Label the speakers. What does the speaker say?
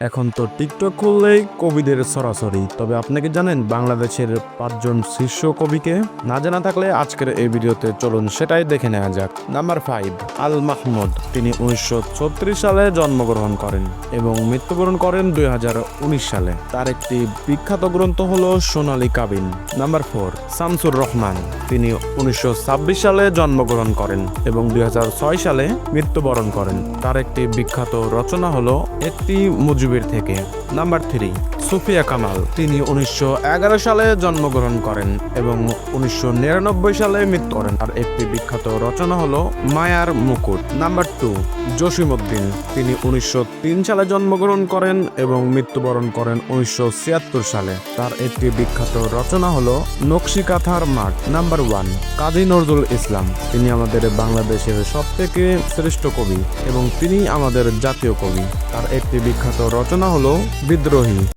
Speaker 1: এখন তো টিকটক খুললেই কবিদের সরাসরি। তবে আপনি কি জানেন বাংলাদেশের 5জন শীর্ষ কবিকে? না জানা থাকলে আজকের এই ভিডিওতে চলুন সেটাই দেখে নেওয়া যাক। নাম্বার 5, আল মাহমুদ। তিনি 1936 সালে জন্মগ্রহণ করেন এবং মৃত্যুবরণ করেন 2019 সালে। তার একটি বিখ্যাত গ্রন্থ হলো সোনালী কাবিন। নাম্বার 4, শামসুর রহমান। তিনি 1926 সালে জন্মগ্রহণ করেন এবং 2006 সালে মৃত্যুবরণ করেন। তার একটি বিখ্যাত রচনা হলো একটি মুজিবের থেকে। নাম্বার 3, সুফিয়া কামাল। তিনি 1911 সালে জন্মগ্রহণ করেন এবং 1999 সালে মৃত্যু করেন। তার একটি বিখ্যাত রচনা হলো মায়ার মুকুট। নাম্বার 2, জসিমউদ্দিন। তিনি 1903 সালে জন্মগ্রহণ করেন এবং মৃত্যুবরণ করেন 1976 সালে। তার একটি বিখ্যাত রচনা হলো নকশি কাঁথার মাঠ। নাম্বার 1, কাজী নজরুল ইসলাম। তিনি আমাদের বাংলাদেশের সবথেকে শ্রেষ্ঠ কবি এবং তিনি আমাদের জাতীয় কবি। তার একটি বিখ্যাত রচনা হলো বিদ্রোহী।